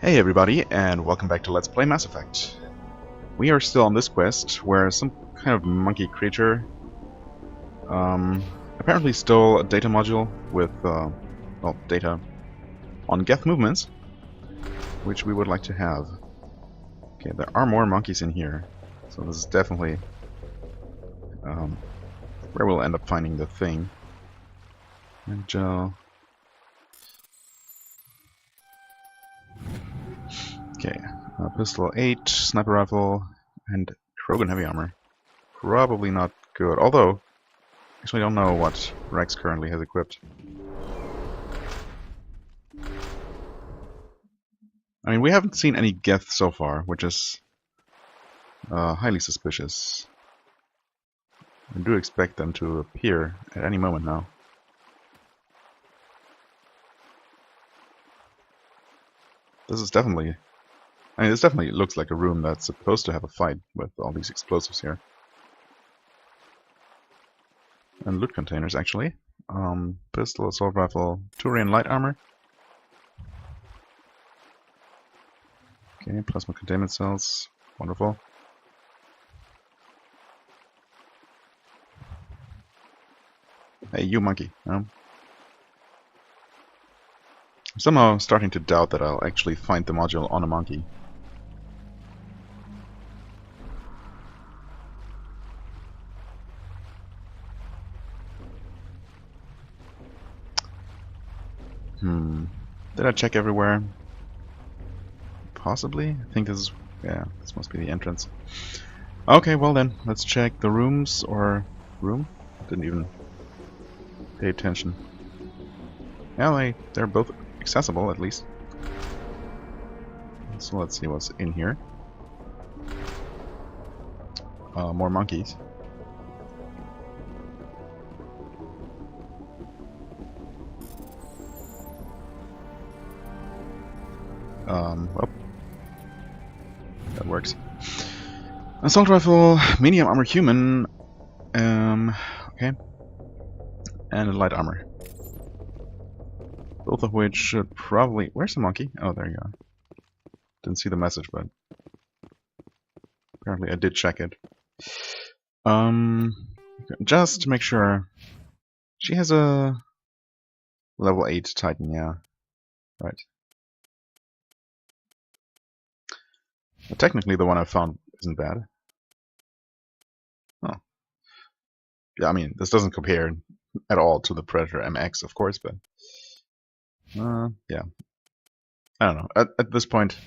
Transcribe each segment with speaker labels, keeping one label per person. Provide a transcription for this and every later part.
Speaker 1: Hey everybody, and welcome back to Let's Play Mass Effect. We are still on this quest, where some kind of monkey creature apparently stole a data module with, well, data on Geth movements, which we would like to have. Okay, there are more monkeys in here, so this is definitely where we'll end up finding the thing. And, okay, pistol 8, sniper rifle, and Krogan heavy armor. Probably not good, although actually I don't know what Rex currently has equipped. I mean, we haven't seen any Geth so far, which is highly suspicious. I do expect them to appear at any moment now. This definitely looks like a room that's supposed to have a fight with all these explosives here. And loot containers, actually. Pistol, assault rifle, Turian light armor. Okay, plasma containment cells. Wonderful. Hey, you monkey. I'm somehow starting to doubt that I'll actually find the module on a monkey. Did I check everywhere? Possibly? I think this is... yeah, this must be the entrance. Okay, well then, let's check the rooms, or... room? Didn't even pay attention. Yeah, they're both accessible, at least. So let's see what's in here. More monkeys. Well, that works. Assault rifle, medium armor human, okay, and a light armor. Both of which should probably... where's the monkey? Oh, there you are. Didn't see the message, but apparently I did check it. Just to make sure, she has a level 8 Titan, yeah, right. Well, technically, the one I found isn't bad. Oh. Yeah, I mean, this doesn't compare at all to the Predator MX, of course, but... yeah. I don't know. At this point,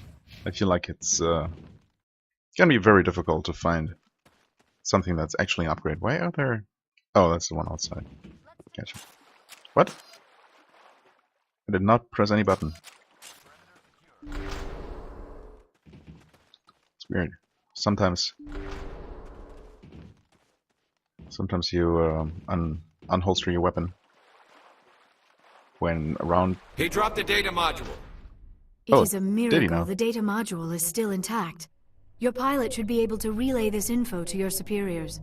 Speaker 1: I feel like it's gonna be very difficult to find something that's actually an upgrade. Why are there... oh, that's the one outside. Gotcha. What? I did not press any button. It's weird. Sometimes you unholster your weapon when around.
Speaker 2: He dropped the data module.
Speaker 3: It is a miracle
Speaker 1: the
Speaker 3: data module is still intact. Your pilot should be able to relay this info to your superiors.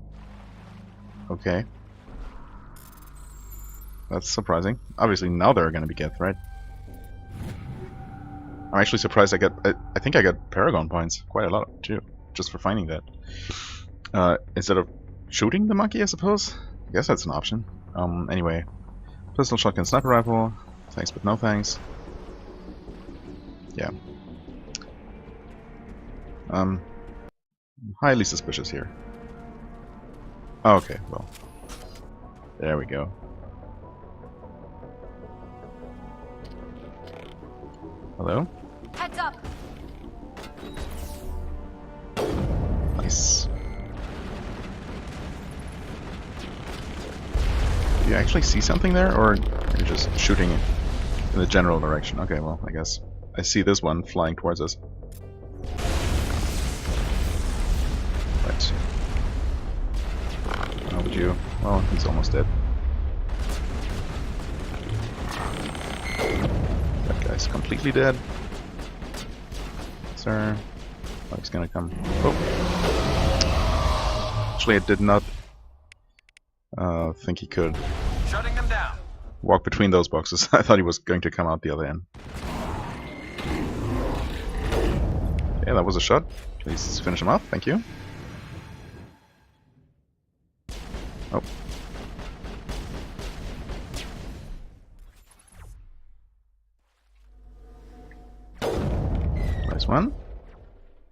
Speaker 1: Okay. That's surprising. Obviously now there are going to be Geth, right? I'm actually surprised I think I got Paragon points. Quite a lot, too. Just for finding that. Instead of shooting the monkey, I suppose? I guess that's an option. Anyway. Pistol, shotgun, sniper rifle. Thanks, but no thanks. Yeah. Highly suspicious here. Okay, well. There we go. Hello?
Speaker 4: Heads up!
Speaker 1: Nice. Do you actually see something there, or you're just shooting in the general direction? Okay, well, I guess I see this one flying towards us. Right. How would you... well, he's almost dead. That guy's completely dead. Sir. Oh, he's gonna come. Oh. Actually, I did not think he could
Speaker 2: Shutting them down.
Speaker 1: walk between those boxes. I thought he was going to come out the other end. Yeah, that was a shot. Please finish him off. Thank you. Oh. Nice one.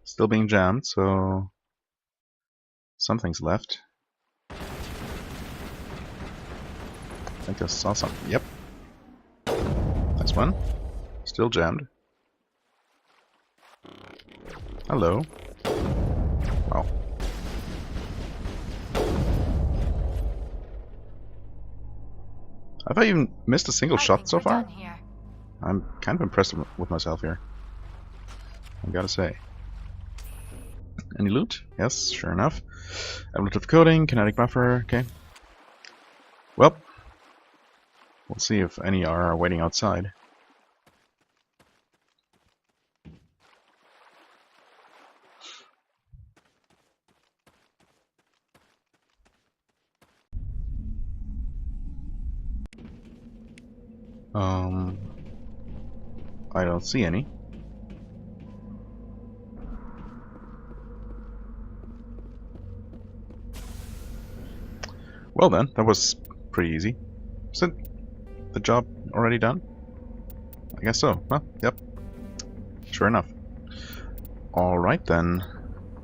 Speaker 1: Still being jammed, so something's left. I think I saw something. Yep. Nice one. Still jammed. Hello. Wow. Have I even missed a single shot so far? I'm kind of impressed with myself here, I gotta say. Any loot? Yes, sure enough. Ablative coating, kinetic buffer, okay. Well, we'll see if any are waiting outside. I don't see any. Well then, that was pretty easy. Is the job already done? I guess so. Well, yep. Sure enough. Alright then.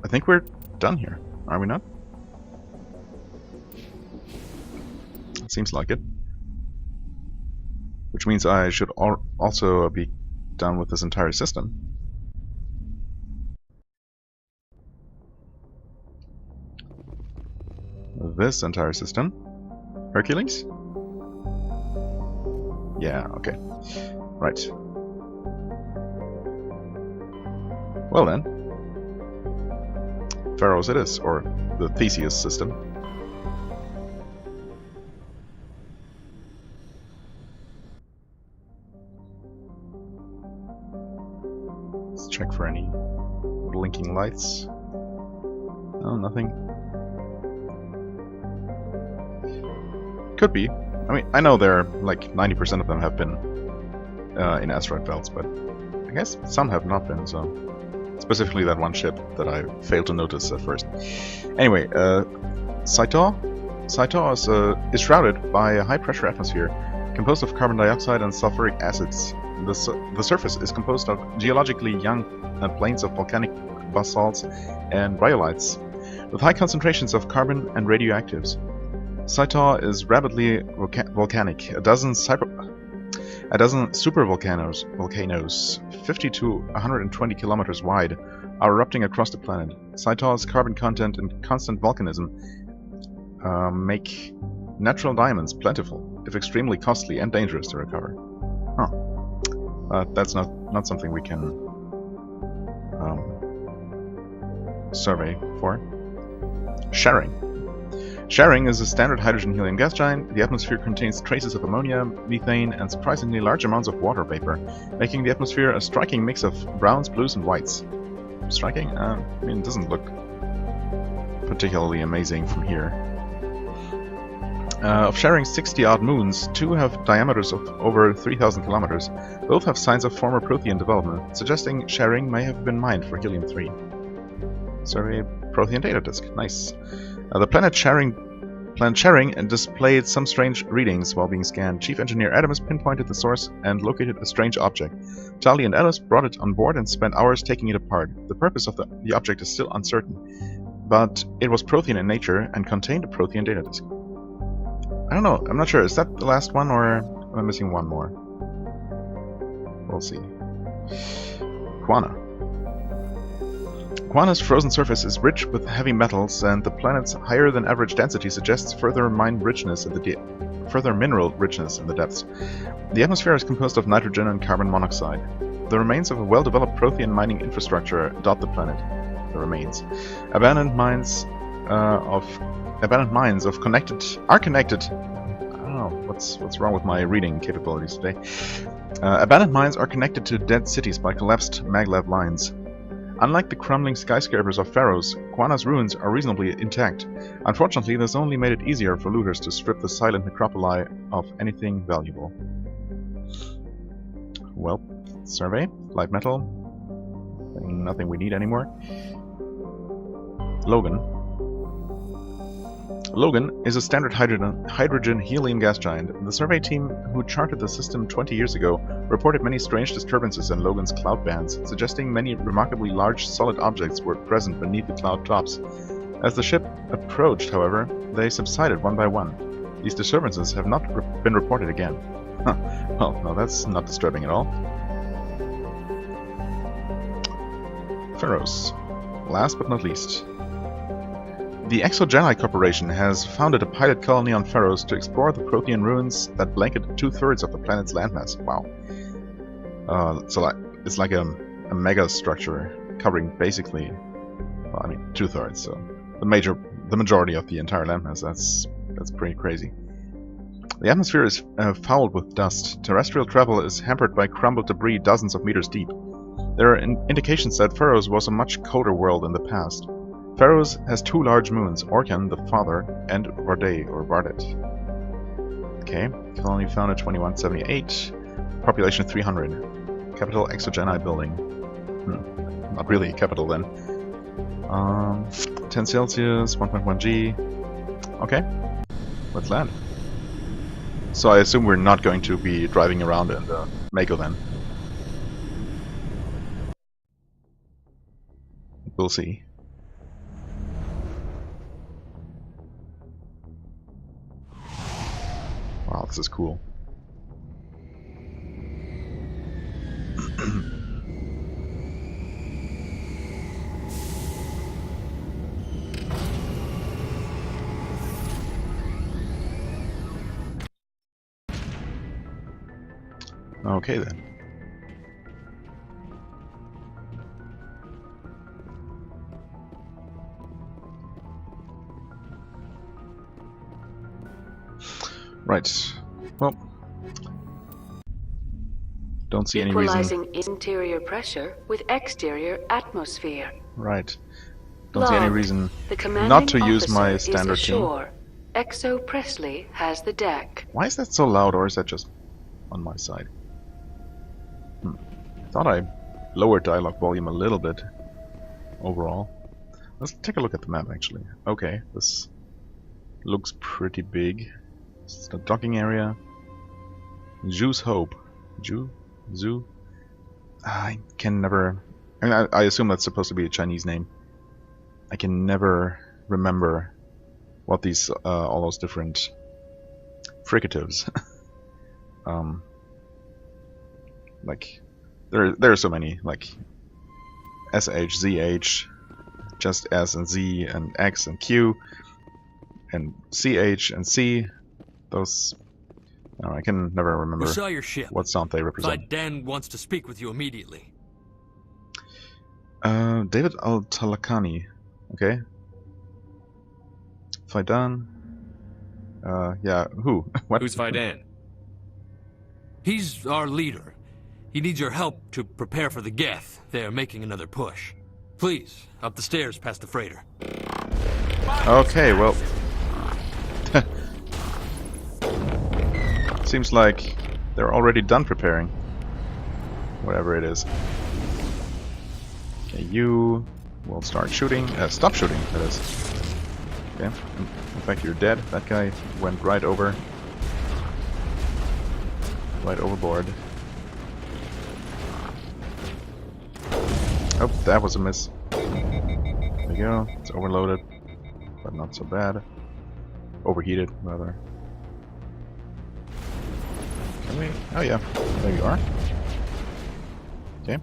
Speaker 1: I think we're done here. Are we not? It seems like it. Which means I should also be done with this entire system. This entire system. Hercules? Yeah, okay. Right. Well then. Feros it is, or the Theseus system. Let's check for any blinking lights. Oh, nothing. Could be. I mean, I know there like 90% of them have been in asteroid belts, but I guess some have not been, so... Specifically that one ship that I failed to notice at first. Anyway, Saito is shrouded by a high-pressure atmosphere composed of carbon dioxide and sulfuric acids. The surface is composed of geologically young plains of volcanic basalts and rhyolites, with high concentrations of carbon and radioactives. Saito is rapidly volcanic. A dozen supervolcanoes, 50 to 120 kilometers wide, are erupting across the planet. Saito's carbon content and constant volcanism make natural diamonds plentiful, if extremely costly and dangerous to recover. Huh. That's not something we can survey for. Sharing is a standard hydrogen-helium gas giant. The atmosphere contains traces of ammonia, methane, and surprisingly large amounts of water vapor, making the atmosphere a striking mix of browns, blues, and whites. Striking? I mean, it doesn't look particularly amazing from here. Of Sharing's 60-odd moons, 2 have diameters of over 3,000 kilometers. Both have signs of former Prothean development, suggesting Sharing may have been mined for helium-3. Survey Prothean data disk. Nice. The planet Sharing displayed some strange readings while being scanned. Chief Engineer Adamus pinpointed the source and located a strange object. Tali and Alice brought it on board and spent hours taking it apart. The purpose of the object is still uncertain, but it was Prothean in nature and contained a Prothean data disk. I don't know, I'm not sure. Is that the last one, or am I missing one more? We'll see. Quana's frozen surface is rich with heavy metals, and the planet's higher-than-average density suggests further mineral richness in the depths. The atmosphere is composed of nitrogen and carbon monoxide. The remains of a well-developed Prothean mining infrastructure dot the planet. The remains. Abandoned mines are connected. I don't know what's wrong with my reading capabilities today. Abandoned mines are connected to dead cities by collapsed maglev lines. Unlike the crumbling skyscrapers of Feros, Quana's ruins are reasonably intact. Unfortunately, this only made it easier for looters to strip the silent necropoli of anything valuable. Well, survey, light metal. Nothing we need anymore. Logan. Logan is a standard hydrogen helium gas giant. The survey team who charted the system 20 years ago reported many strange disturbances in Logan's cloud bands, suggesting many remarkably large solid objects were present beneath the cloud tops. As the ship approached, however, they subsided one by one. These disturbances have not been reported again. Huh. Well, no, that's not disturbing at all. Feros. Last but not least. The Exogeni Corporation has founded a pilot colony on Feros to explore the Prothean ruins that blanket 2/3 of the planet's landmass. Wow. So it's like a mega structure covering basically, well, I mean, 2/3. So the majority of the entire landmass. That's pretty crazy. The atmosphere is fouled with dust. Terrestrial travel is hampered by crumbled debris dozens of meters deep. There are indications that Feros was a much colder world in the past. Feros has 2 large moons, Orkan, the father, and Varday, or Vardet. Okay, colony founded 2178, population 300, capital Exogeni building. Not really a capital then. 10 Celsius, 1.1 G. Okay, let's land. So I assume we're not going to be driving around in the Mako then. We'll see. Wow, this is cool. Okay then. Right. Well, don't see any reason.
Speaker 4: Equalizing interior pressure with exterior atmosphere.
Speaker 1: Right. Don't see any reason
Speaker 4: The
Speaker 1: not to
Speaker 4: commanding
Speaker 1: use my
Speaker 4: officer
Speaker 1: standard
Speaker 4: is
Speaker 1: tune.
Speaker 4: ashore. Exo Presley has the deck.
Speaker 1: Why is that so loud, or is that just on my side? I thought I lowered dialogue volume a little bit overall. Let's take a look at the map actually. Okay, this looks pretty big. This is the docking area. Zhu's Hope. Zhu? I can never... I mean, I assume that's supposed to be a Chinese name. I can never remember what these, all those different fricatives. Like, there are so many, like SH, ZH, just S and Z and X and Q, and CH and C. Those, I can never remember
Speaker 2: We saw your ship.
Speaker 1: what sound they represent.
Speaker 2: Faidan wants to speak with you immediately.
Speaker 1: David Al-Talakani. Okay. Faidan. Yeah, who? What?
Speaker 2: Who's Faidan? He's our leader. He needs your help to prepare for the Geth. They're making another push. Please, up the stairs past the freighter.
Speaker 1: Okay, well... Seems like they're already done preparing. Whatever it is. Okay, you will start shooting. Stop shooting, that is. Okay, in fact you're dead. That guy went right over. Right overboard. Oh, that was a miss. There we go. It's overloaded, but not so bad. Overheated, rather. Can we? Oh yeah, there you are. Okay.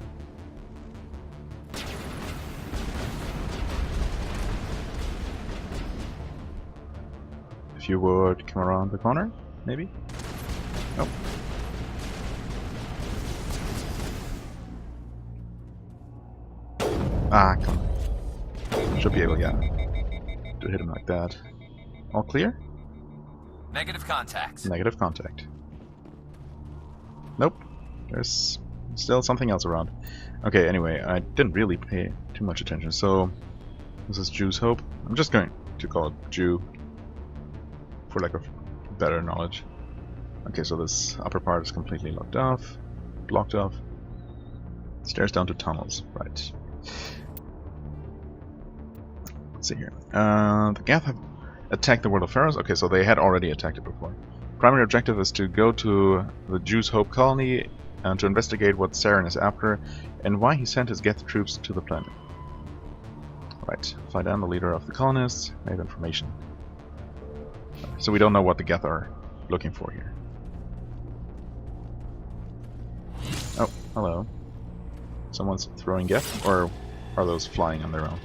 Speaker 1: If you would come around the corner, maybe? Nope. Ah, come on. Should be able, yeah, to hit him like that. All clear?
Speaker 2: Negative contacts.
Speaker 1: Negative contact. Nope. There's still something else around. Okay, anyway, I didn't really pay too much attention, so this is Zhu's Hope. I'm just going to call it Zhu for lack of better knowledge. Okay, so this upper part is completely locked off, blocked off. Stairs down to tunnels, right. Let's see here. The Geth have attacked the world of Feros. Okay, so they had already attacked it before. Primary objective is to go to the Jews' Hope colony and to investigate what Saren is after and why he sent his Geth troops to the planet. Right, fly down the leader of the colonists, have information. So we don't know what the Geth are looking for here. Oh, hello. Someone's throwing Geth, or are those flying on their own?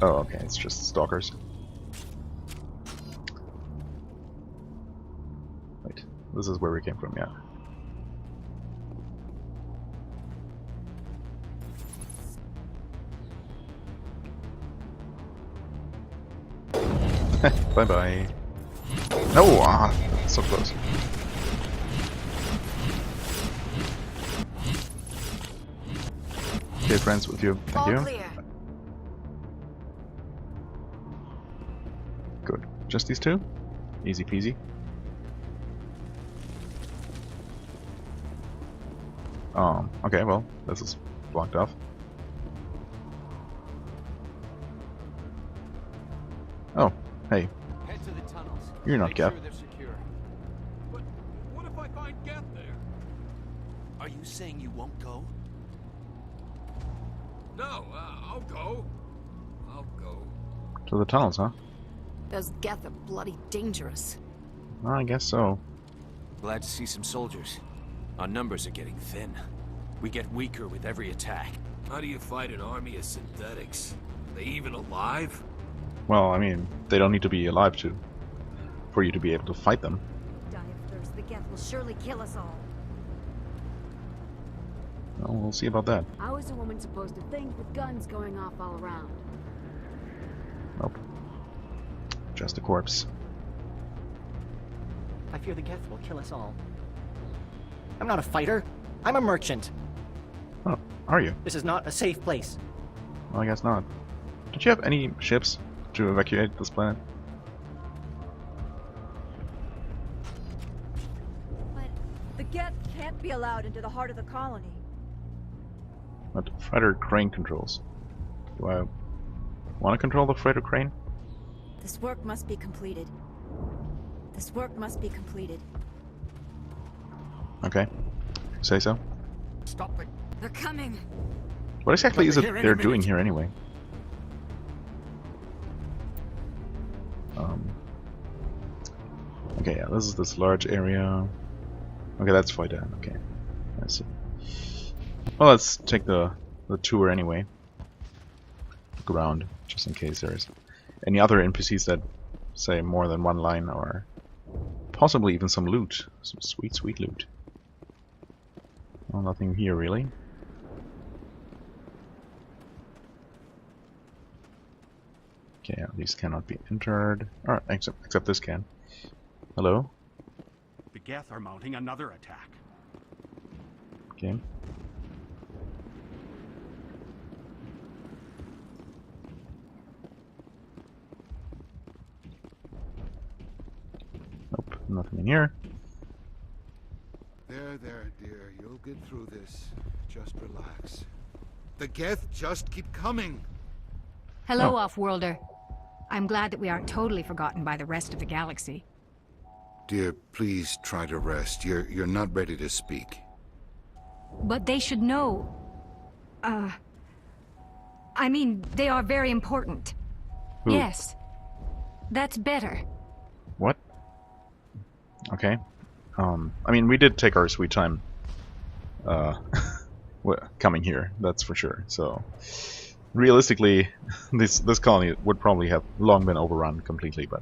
Speaker 1: Oh, okay, it's just stalkers. Wait, this is where we came from, yeah. Bye-bye. No! Ah, so close. Okay, friends, with you. Thank you.
Speaker 3: Clear.
Speaker 1: Good. Just these two? Easy peasy. Okay, well, this is blocked off. Oh, hey.
Speaker 5: Head to the tunnels.
Speaker 1: You're not
Speaker 5: Make
Speaker 1: Geth.
Speaker 5: sure they're secure.
Speaker 2: But what if I find Geth there?
Speaker 5: Are you saying you won't go?
Speaker 2: No, I'll go. I'll go.
Speaker 1: To the tunnels, huh?
Speaker 3: Those Geth are bloody dangerous.
Speaker 1: Well, I guess so.
Speaker 5: Glad to see some soldiers. Our numbers are getting thin. We get weaker with every attack.
Speaker 2: How do you fight an army of synthetics? Are they even alive?
Speaker 1: Well, I mean, they don't need to be alive for you to be able to fight them.
Speaker 6: Die of thirst. The Geth will surely kill us all.
Speaker 1: Well, we'll see about that.
Speaker 3: How is a woman supposed to think with guns going off all around?
Speaker 1: Nope. Just a corpse.
Speaker 7: I fear the Geth will kill us all. I'm not a fighter. I'm a merchant.
Speaker 1: Oh, are you?
Speaker 7: This is not a safe place.
Speaker 1: Well, I guess not. Don't you have any ships to evacuate this planet?
Speaker 6: But the Geth can't be allowed into the heart of the colony.
Speaker 1: But freighter crane controls. Do I want to control the freighter crane?
Speaker 6: This work must be completed. This work must be completed.
Speaker 1: Okay. Say so.
Speaker 2: Stop it.
Speaker 3: They're coming.
Speaker 1: What exactly is it
Speaker 2: Here in a
Speaker 1: they're
Speaker 2: minute.
Speaker 1: doing here anyway? Okay, yeah, this is this large area. Okay, that's far down. Okay, I see. Well, let's take the tour anyway. Look around, just in case there's any other NPCs that say more than one line, or possibly even some loot. Some sweet, sweet loot. Well, nothing here really. Okay, yeah, these cannot be entered. Alright, except this can. Hello?
Speaker 8: The Geth are mounting another attack.
Speaker 1: Okay. Nope, nothing in here.
Speaker 9: There, dear. You'll get through this. Just relax. The Geth just keep coming.
Speaker 10: Hello,
Speaker 1: Oh.
Speaker 10: Off-Worlder. I'm glad that we aren't totally forgotten by the rest of the galaxy.
Speaker 9: Dear, please try to rest. You're not ready to speak.
Speaker 10: But they should know... I mean, they are very important.
Speaker 1: Who?
Speaker 10: Yes. That's better.
Speaker 1: What? Okay. I mean, we did take our sweet time coming here, that's for sure. So, realistically, this colony would probably have long been overrun completely, but...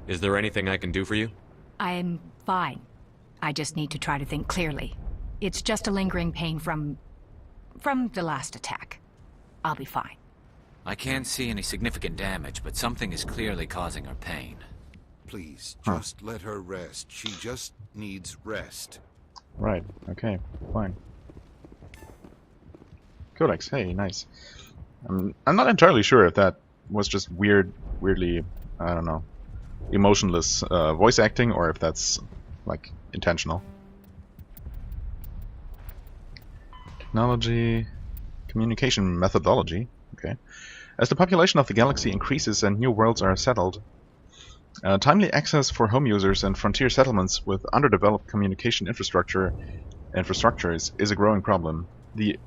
Speaker 11: Is there anything I can do for you?
Speaker 10: I'm fine. I just need to try to think clearly. It's just a lingering pain from the last attack. I'll be fine.
Speaker 5: I can't see any significant damage, but something is clearly causing her pain.
Speaker 9: Please, just let her rest. She just needs rest.
Speaker 1: Right, okay, fine. Codex, hey, nice. I'm not entirely sure if that was just weirdly, I don't know, emotionless voice acting, or if that's, like, intentional. Technology, communication methodology, okay. As the population of the galaxy increases and new worlds are settled, timely access for home users and frontier settlements with underdeveloped communication infrastructures is a growing problem.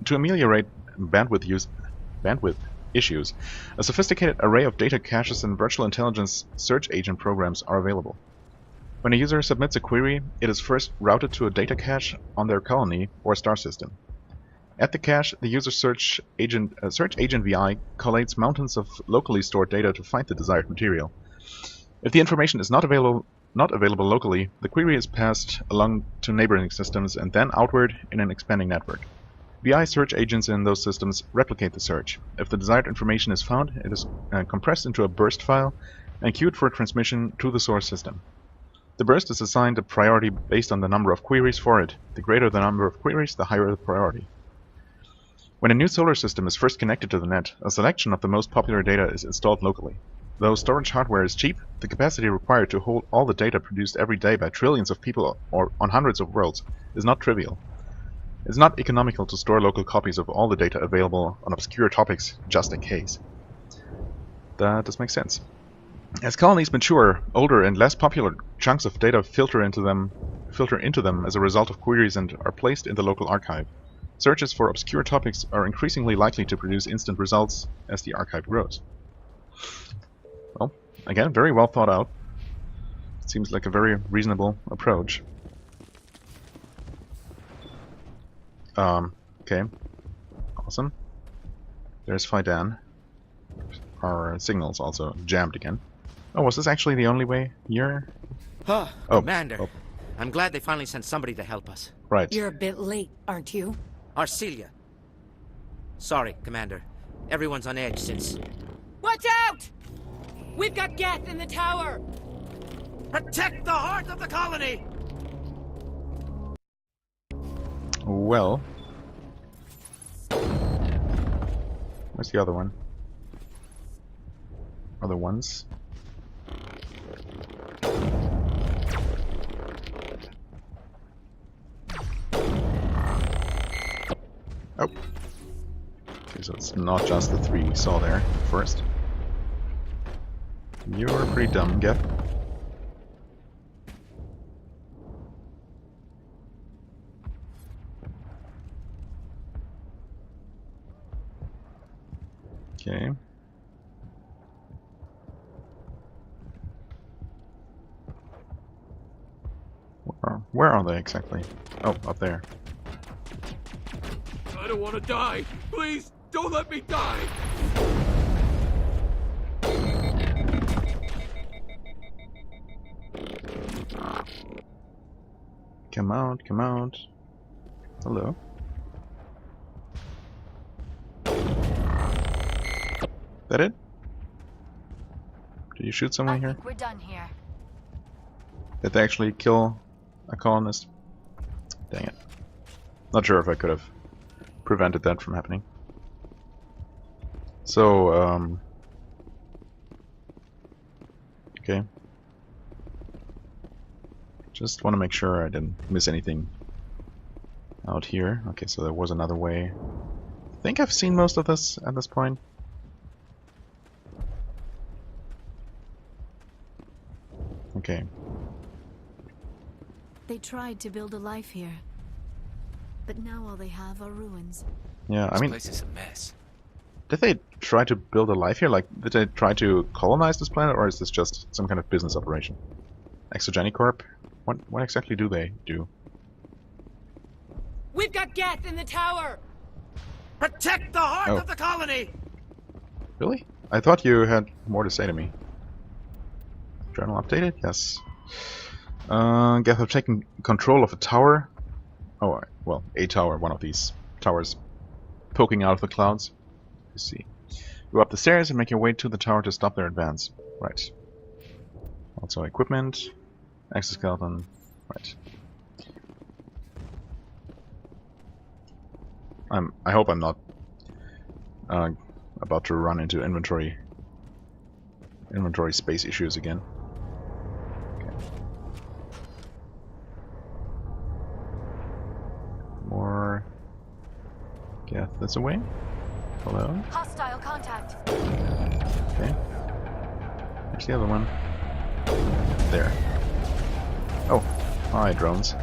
Speaker 1: To ameliorate bandwidth issues, a sophisticated array of data caches and virtual intelligence search agent programs are available. When a user submits a query, it is first routed to a data cache on their colony or star system. At the cache, the user search agent VI collates mountains of locally stored data to find the desired material. If the information is not available locally, the query is passed along to neighboring systems and then outward in an expanding network. VI search agents in those systems replicate the search. If the desired information is found, it is compressed into a burst file and queued for transmission to the source system. The burst is assigned a priority based on the number of queries for it. The greater the number of queries, the higher the priority. When a new solar system is first connected to the net, a selection of the most popular data is installed locally. Though storage hardware is cheap, the capacity required to hold all the data produced every day by trillions of people or on hundreds of worlds is not trivial. It's not economical to store local copies of all the data available on obscure topics just in case. That does make sense. As colonies mature, older and less popular chunks of data filter into them as a result of queries and are placed in the local archive. Searches for obscure topics are increasingly likely to produce instant results as the archive grows. Well, again, very well thought out. Seems like a very reasonable approach. Okay. Awesome. There's Fidan. Our signal's also jammed again. Oh, was this actually the only way here?
Speaker 7: Oh,
Speaker 1: Oh.
Speaker 7: Commander.
Speaker 1: Oh.
Speaker 7: I'm glad they finally sent somebody to help us.
Speaker 1: Right.
Speaker 6: You're a bit late, aren't you?
Speaker 7: Arcelia. Sorry, Commander. Everyone's on edge since...
Speaker 6: Watch out! We've got Geth in the tower!
Speaker 7: Protect the heart of the colony!
Speaker 1: Well. Where's the other one? Other ones? Oh. Okay, so it's not just the three we saw there first. You're pretty dumb, Geth. Okay. Where are they exactly? Oh, up there.
Speaker 2: I don't want to die. Please, don't let me die.
Speaker 1: Come out, come out. Hello. That it? Did you shoot someone here?
Speaker 3: We're done here.
Speaker 1: Did they actually kill a colonist? Dang it. Not sure if I could have prevented that from happening. So, okay. Just want to make sure I didn't miss anything out here. Okay, so there was another way. I think I've seen most of this at this point. Okay.
Speaker 3: They tried to build a life here, but now all they have are ruins.
Speaker 1: Yeah, I
Speaker 5: This
Speaker 1: mean,
Speaker 5: place is a mess.
Speaker 1: did they try to build a life here? Like, did they try to colonize this planet, or is this just some kind of business operation? Exogenic Corp? What exactly do they do?
Speaker 6: We've got Geth in the tower!
Speaker 7: Protect the heart
Speaker 1: Oh.
Speaker 7: of the colony!
Speaker 1: Really? I thought you had more to say to me. Journal updated? Yes. Geth have taken control of a tower. Oh, well, a tower, one of these towers poking out of the clouds. Let's see. Go up the stairs and make your way to the tower to stop their advance. Right. Also equipment, exoskeleton. Right. I hope I'm not about to run into inventory space issues again. Okay. More. Geth this away. Hello?
Speaker 3: Hostile contact.
Speaker 1: Okay. Where's the other one? There. Oh, hi, drones.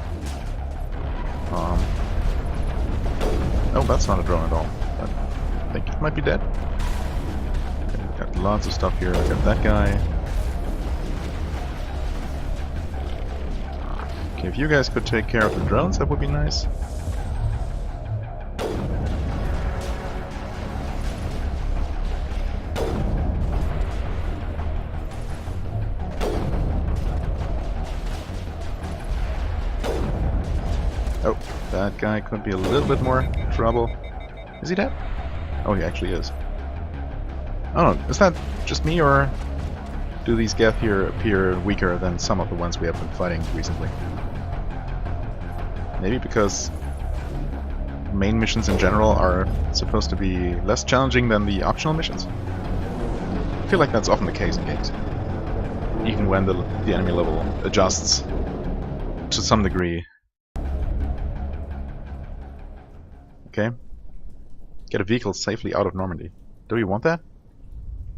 Speaker 1: Oh, that's not a drone at all. I think it might be dead. Okay, we've got lots of stuff here. I got that guy. Okay, if you guys could take care of the drones, that would be nice. Oh, that guy could be a little bit more trouble. Is he dead? Oh, he actually is. Oh, is that just me, or do these Geth here appear weaker than some of the ones we have been fighting recently? Maybe because main missions in general are supposed to be less challenging than the optional missions? I feel like that's often the case in games. Even when the enemy level adjusts to some degree. Okay. Get a vehicle safely out of Normandy. Do you want that?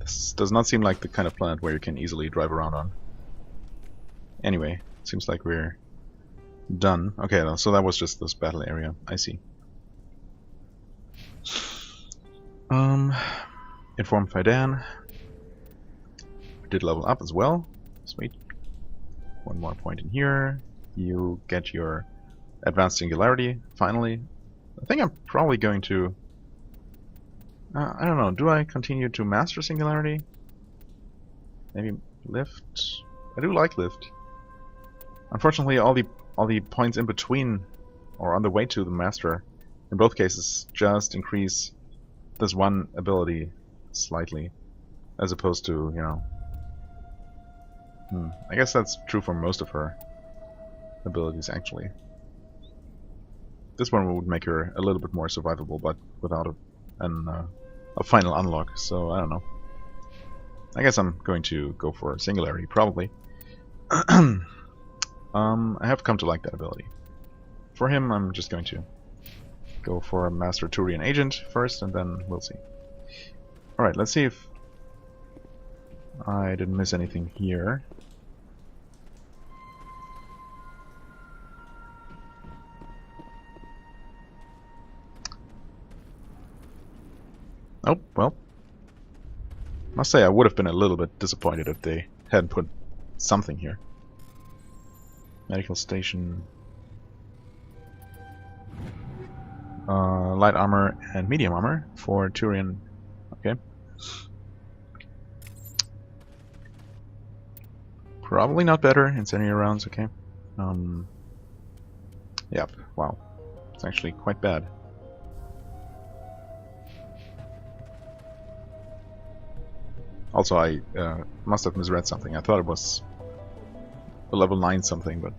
Speaker 1: This does not seem like the kind of planet where you can easily drive around on. Anyway, seems like we're done. Okay, so that was just this battle area. I see. Inform Faidan. We did level up as well. Sweet. One more point in here. You get your advanced singularity, finally. I think I'm probably going to... I don't know, do I continue to master singularity? Maybe lift? I do like lift. Unfortunately, all the points in between, or on the way to the master, in both cases, just increase this one ability slightly, as opposed to, you know... I guess that's true for most of her abilities, actually. This one would make her a little bit more survivable, but without a final unlock, so I don't know. I guess I'm going to go for singularity, probably. I have come to like that ability. For him, I'm just going to go for a Master Turian Agent first, and then we'll see. Alright, let's see if I didn't miss anything here. Oh, well. Must say I would have been a little bit disappointed if they hadn't put something here. Medical station. Light armor and medium armor for Turian. Okay. Probably not better. Incendiary rounds, okay. Yep, wow. It's actually quite bad. Also, I must have misread something. I thought it was a level 9 something, but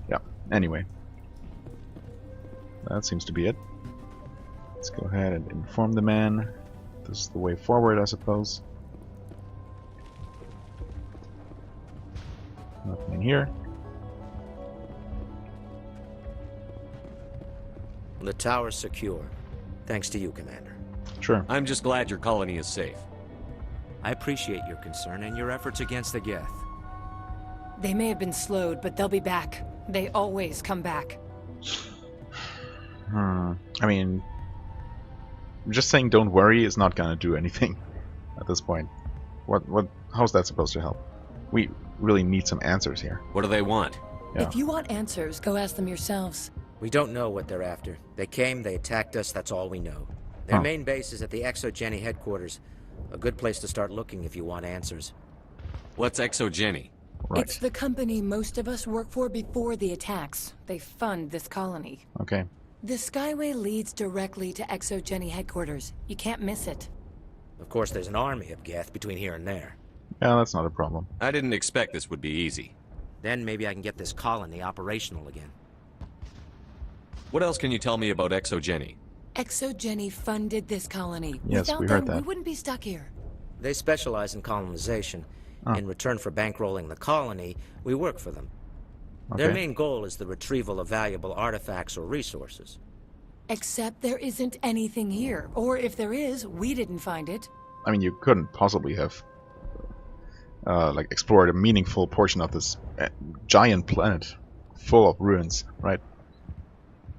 Speaker 1: yeah, anyway. That seems to be it. Let's go ahead and inform the man. This is the way forward, I suppose. Nothing in here.
Speaker 12: The tower's secure. Thanks to you, Commander.
Speaker 1: Sure.
Speaker 11: I'm just glad your colony is safe.
Speaker 12: I appreciate your concern and your efforts against the Geth.
Speaker 10: They may have been slowed, but they'll be back. They always come back.
Speaker 1: I mean, just saying don't worry is not gonna do anything at this point. How's that supposed to help? We really need some answers here.
Speaker 11: What do they want?
Speaker 1: Yeah.
Speaker 10: If you want answers, go ask them yourselves.
Speaker 12: We don't know what they're after. They came, they attacked us, that's all we know. Their main base is at the Exogeny headquarters. A good place to start looking if you want answers.
Speaker 11: What's Exogeny?
Speaker 1: Right.
Speaker 10: It's the company most of us work for before the attacks. They fund this colony.
Speaker 1: Okay.
Speaker 10: The Skyway leads directly to Exogeny headquarters. You can't miss it.
Speaker 12: Of course, there's an army of Geth between here and there.
Speaker 1: Yeah, that's not a problem.
Speaker 11: I didn't expect this would be easy.
Speaker 12: Then maybe I can get this colony operational again.
Speaker 11: What else can you tell me about Exogeny?
Speaker 10: Exogeny funded this colony.
Speaker 1: Yes,
Speaker 10: Without
Speaker 1: we heard
Speaker 10: them,
Speaker 1: that.
Speaker 10: we wouldn't be stuck here.
Speaker 12: They specialize in colonization. In return for bankrolling the colony, we work for them.
Speaker 1: Okay.
Speaker 12: Their main goal is the retrieval of valuable artifacts or resources.
Speaker 13: Except there isn't anything here. Or if there is, we didn't find it.
Speaker 1: I mean, you couldn't possibly have like explored a meaningful portion of this giant planet full of ruins, right?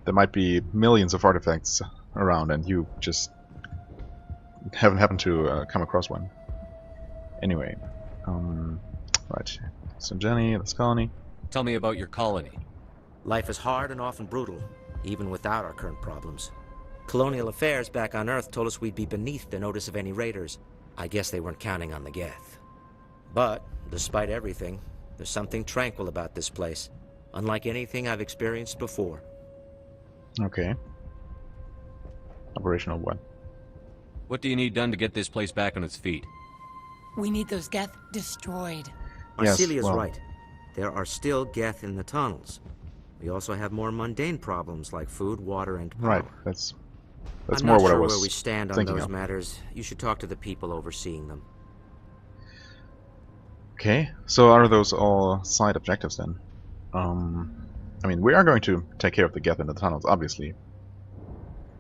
Speaker 1: There might be millions of artifacts around, and you just haven't happened to come across one. Anyway, right. So Jenny, this colony.
Speaker 11: Tell me about your colony.
Speaker 12: Life is hard and often brutal, even without our current problems. Colonial affairs back on Earth told us we'd be beneath the notice of any raiders. I guess they weren't counting on the Geth. But, despite everything, there's something tranquil about this place, unlike anything I've experienced before.
Speaker 1: Okay. Operational what?
Speaker 11: What do you need done to get this place back on its feet?
Speaker 13: We need those Geth destroyed.
Speaker 12: Arcelia's right. There are still Geth in the tunnels. We also have more mundane problems like food, water, and power.
Speaker 1: Right, that's
Speaker 12: I'm
Speaker 1: more
Speaker 12: not
Speaker 1: what
Speaker 12: sure
Speaker 1: I was
Speaker 12: where we stand on
Speaker 1: thinking
Speaker 12: those
Speaker 1: of.
Speaker 12: matters. You should talk to the people overseeing them.
Speaker 1: Okay, so are those all side objectives then? I mean, we are going to take care of the Geth in the tunnels, obviously.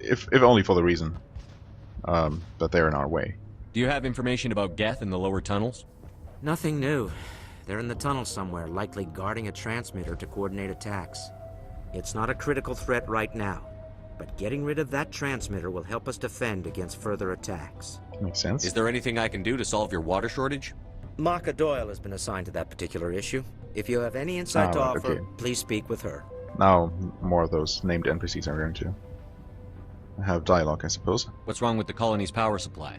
Speaker 1: If only for the reason that they're in our way.
Speaker 11: Do you have information about Geth in the lower tunnels?
Speaker 12: Nothing new. They're in the tunnel somewhere, likely guarding a transmitter to coordinate attacks. It's not a critical threat right now, but getting rid of that transmitter will help us defend against further attacks.
Speaker 1: Makes sense.
Speaker 11: Is there anything I can do to solve your water shortage?
Speaker 12: Maka Doyle has been assigned to that particular issue. If you have any insight to offer,
Speaker 1: okay.
Speaker 12: please speak with her.
Speaker 1: Now more of those named NPCs are going to have dialogue, I suppose.
Speaker 11: What's wrong with the colony's power supply?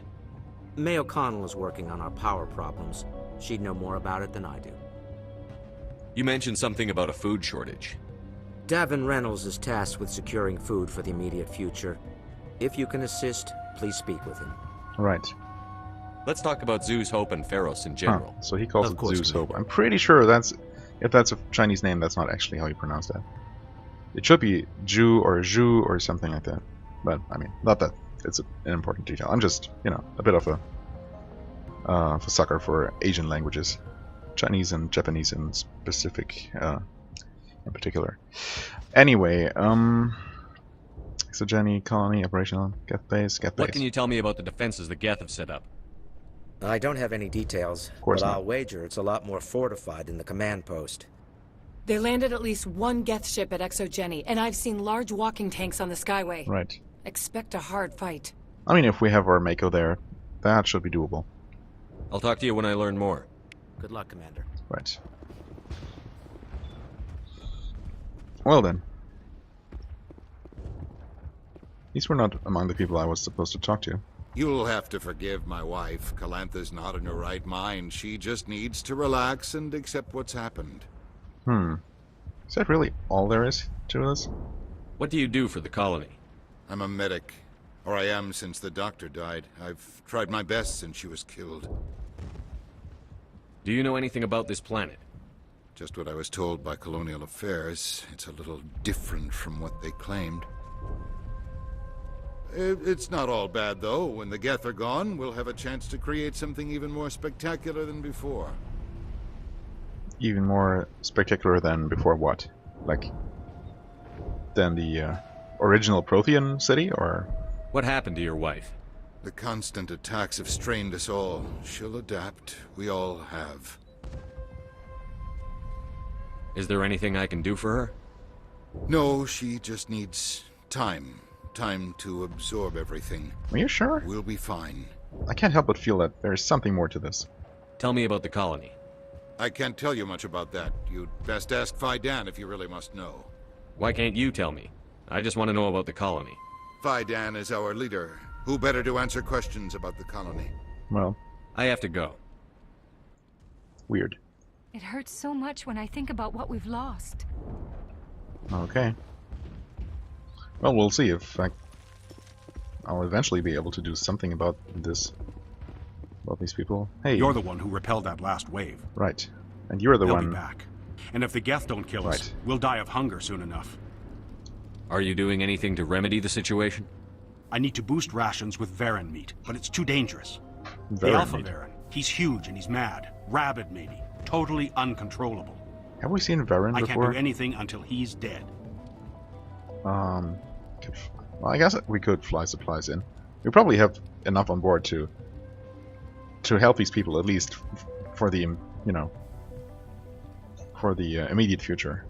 Speaker 12: May O'Connell is working on our power problems. She'd know more about it than I do.
Speaker 11: You mentioned something about a food shortage.
Speaker 12: Davin Reynolds is tasked with securing food for the immediate future. If you can assist, please speak with him.
Speaker 1: Right.
Speaker 11: Let's talk about Zeus Hope and Feros in general.
Speaker 1: Huh. So he calls
Speaker 12: Of
Speaker 1: it
Speaker 12: course
Speaker 1: Zeus
Speaker 12: we
Speaker 1: Hope. I'm pretty sure if that's a Chinese name, that's not actually how you pronounce that. It should be Ju or Zhu or something like that. But, I mean, not that it's an important detail. I'm just, a bit of a sucker for Asian languages. Chinese and Japanese in specific, in particular. Anyway, so Jenny, colony, operational, Geth base.
Speaker 11: What can you tell me about the defenses the Geth have set up?
Speaker 12: I don't have any details,
Speaker 1: course
Speaker 12: but
Speaker 1: not.
Speaker 12: I'll wager it's a lot more fortified than the command post.
Speaker 13: They landed at least one Geth ship at ExoGeni, and I've seen large walking tanks on the Skyway.
Speaker 1: Right.
Speaker 13: Expect a hard fight.
Speaker 1: I mean, if we have our Mako there, that should be doable.
Speaker 11: I'll talk to you when I learn more.
Speaker 12: Good luck, Commander.
Speaker 1: Right. Well then. These were not among the people I was supposed to talk to.
Speaker 9: You'll have to forgive my wife. Calantha's not in her right mind. She just needs to relax and accept what's happened.
Speaker 1: Is that really all there is to this?
Speaker 11: What do you do for the colony?
Speaker 9: I'm a medic. Or I am since the doctor died. I've tried my best since she was killed.
Speaker 11: Do you know anything about this planet?
Speaker 9: Just what I was told by Colonial Affairs. It's a little different from what they claimed. It's not all bad, though. When the Geth are gone, we'll have a chance to create something even more spectacular than before.
Speaker 1: Even more spectacular than before what? Like, than the original Prothean city, or?
Speaker 11: What happened to your wife?
Speaker 9: The constant attacks have strained us all. She'll adapt. We all have.
Speaker 11: Is there anything I can do for her?
Speaker 9: No, she just needs time. Time to absorb everything.
Speaker 1: Are you sure?
Speaker 9: We'll be fine.
Speaker 1: I can't help but feel that there's something more to this.
Speaker 11: Tell me about the colony.
Speaker 9: I can't tell you much about that. You'd best ask Fidan if you really must know.
Speaker 11: Why can't you tell me? I just want to know about the colony.
Speaker 9: Fidan is our leader. Who better to answer questions about the colony?
Speaker 1: Well,
Speaker 11: I have to go.
Speaker 1: Weird.
Speaker 10: It hurts so much when I think about what we've lost.
Speaker 1: Okay. Well, we'll see if I'll eventually be able to do something about this. About these people. Hey.
Speaker 8: You're the one who repelled that last wave.
Speaker 1: Right. And you're the
Speaker 8: They'll
Speaker 1: one...
Speaker 8: be back. And if the Geth don't kill us, we'll die of hunger soon enough.
Speaker 11: Are you doing anything to remedy the situation?
Speaker 8: I need to boost rations with Varen meat, but it's too dangerous. The
Speaker 1: Varen
Speaker 8: Alpha
Speaker 1: meat.
Speaker 8: Varen. He's huge and he's mad. Rabid, maybe. Totally uncontrollable.
Speaker 1: Have we seen Varen
Speaker 8: I
Speaker 1: before?
Speaker 8: can't do anything until he's dead.
Speaker 1: Well, I guess we could fly supplies in. We probably have enough on board to help these people, at least for the, you know, for the immediate future.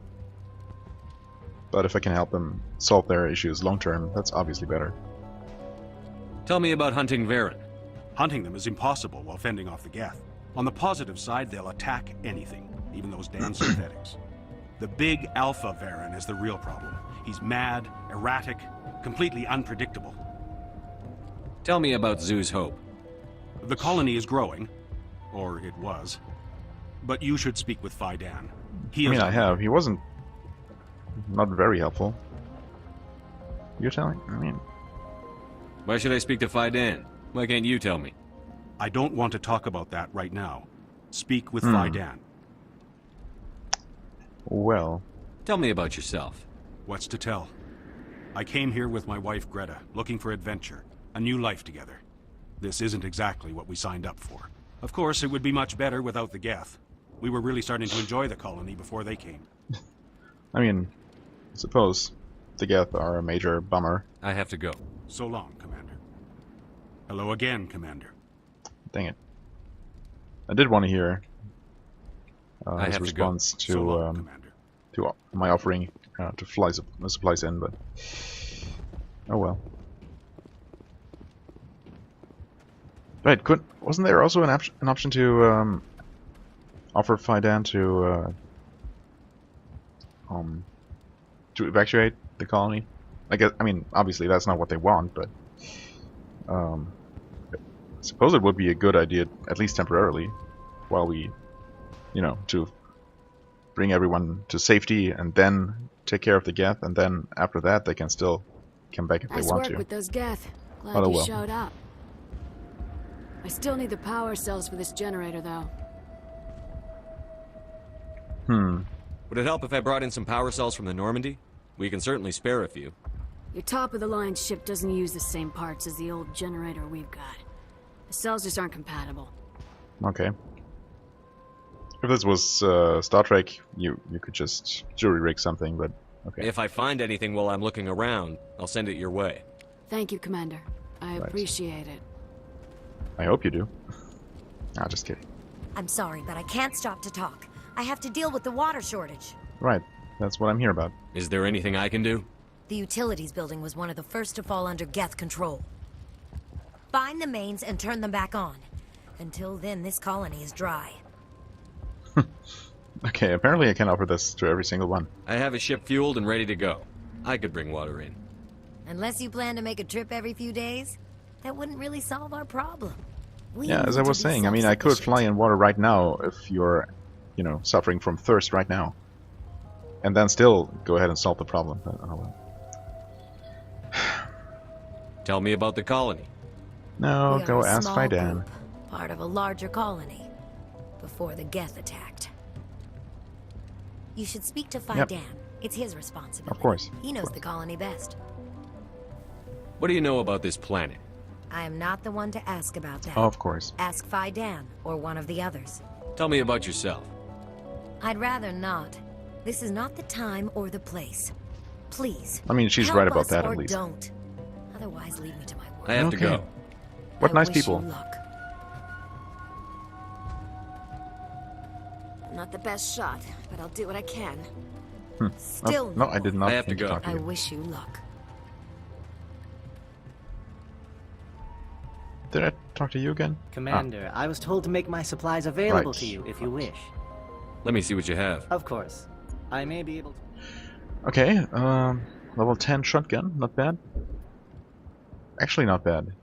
Speaker 1: But if I can help them solve their issues long term, that's obviously better.
Speaker 11: Tell me about hunting Varen.
Speaker 8: Hunting them is impossible while fending off the Geth. On the positive side, they'll attack anything, even those damn synthetics. The big Alpha Varen is the real problem. He's mad, erratic, completely unpredictable.
Speaker 11: Tell me about Zoo's Hope.
Speaker 8: The colony is growing, or it was. But you should speak with Fidan.
Speaker 1: I mean, I have. He wasn't not very helpful. You're telling? I mean,
Speaker 11: why should I speak to Fidan? Why can't you tell me?
Speaker 8: I don't want to talk about that right now. Speak with Fidan.
Speaker 1: Well,
Speaker 11: tell me about yourself.
Speaker 8: What's to tell? I came here with my wife Greta, looking for adventure, a new life together. This isn't exactly what we signed up for. Of course, it would be much better without the Geth. We were really starting to enjoy the colony before they came.
Speaker 1: I mean, I suppose the Geth are a major bummer.
Speaker 11: I have to go.
Speaker 8: So long, Commander. Hello again, Commander.
Speaker 1: Dang it. I did want to hear
Speaker 11: I
Speaker 1: his
Speaker 11: have
Speaker 1: response
Speaker 11: to
Speaker 1: to,
Speaker 8: So long, Commander.
Speaker 1: to my offering to fly supplies in, but oh well. Right, wasn't there also an option to offer Fidan to evacuate the colony? I mean, obviously that's not what they want, but I suppose it would be a good idea, at least temporarily, while we, you know, to bring everyone to safety and then take care of the Geth, and then after that they can still come back if they want to.
Speaker 3: Nice work with those Geth. Glad
Speaker 1: Oh,
Speaker 3: you
Speaker 1: well.
Speaker 3: showed up. I still need the power cells for this generator, though.
Speaker 11: Would it help if I brought in some power cells from the Normandy? We can certainly spare a few.
Speaker 3: Your top-of-the-line ship doesn't use the same parts as the old generator we've got. The cells just aren't compatible.
Speaker 1: Okay. If this was Star Trek, you could just jury rig something, but okay.
Speaker 11: If I find anything while I'm looking around, I'll send it your way.
Speaker 3: Thank you, Commander. I
Speaker 1: Right.
Speaker 3: appreciate it.
Speaker 1: I hope you do. Ah, just kidding.
Speaker 6: I'm sorry, but I can't stop to talk. I have to deal with the water shortage.
Speaker 1: Right, that's what I'm here about.
Speaker 11: Is there anything I can do?
Speaker 6: The utilities building was one of the first to fall under Geth control. Find the mains and turn them back on. Until then, this colony is dry.
Speaker 1: Okay, apparently I can offer this to every single one.
Speaker 11: I have a ship fueled and ready to go. I could bring water in.
Speaker 6: Unless you plan to make a trip every few days, that wouldn't really solve our problem. We
Speaker 1: Yeah, as
Speaker 6: need
Speaker 1: I
Speaker 6: to
Speaker 1: was
Speaker 6: be
Speaker 1: saying, I mean, I could
Speaker 6: self-sufficient.
Speaker 1: fly in water right now if you're, you know, suffering from thirst right now. And then still go ahead and solve the problem. Oh, well.
Speaker 11: Tell me about the colony.
Speaker 1: No,
Speaker 6: We are
Speaker 1: go
Speaker 6: a
Speaker 1: ask
Speaker 6: small
Speaker 1: Fidan.
Speaker 6: group, part of a larger colony, before the Geth attacked. You should speak to Fidan.
Speaker 1: Yep.
Speaker 6: It's his responsibility.
Speaker 1: Of course.
Speaker 6: He knows the colony best.
Speaker 11: What do you know about this planet?
Speaker 6: I am not the one to ask about that.
Speaker 1: Oh, of course.
Speaker 6: Ask Fidan, or one of the others.
Speaker 11: Tell me about yourself.
Speaker 6: I'd rather not. This is not the time or the place. Please.
Speaker 1: I mean, she's
Speaker 6: help
Speaker 1: right about
Speaker 6: us
Speaker 1: that,
Speaker 6: or
Speaker 1: at least.
Speaker 6: Don't. Otherwise, leave me to my work.
Speaker 11: I have to
Speaker 1: Okay.
Speaker 11: go.
Speaker 1: What
Speaker 6: I
Speaker 1: nice
Speaker 6: wish
Speaker 1: people.
Speaker 6: You luck. I'm not the best shot, but I'll do what I can. Still
Speaker 1: No, I did not
Speaker 11: I have to
Speaker 1: think to
Speaker 11: go.
Speaker 1: talk to
Speaker 6: I
Speaker 1: you.
Speaker 6: wish you luck.
Speaker 1: Did I talk to you again?
Speaker 7: Commander, I was told to make my supplies available
Speaker 1: Right.
Speaker 7: to you if you wish.
Speaker 11: Let me see what you have.
Speaker 7: Of course. I may be able to...
Speaker 1: Okay, level 10 shotgun, not bad. Actually, not bad.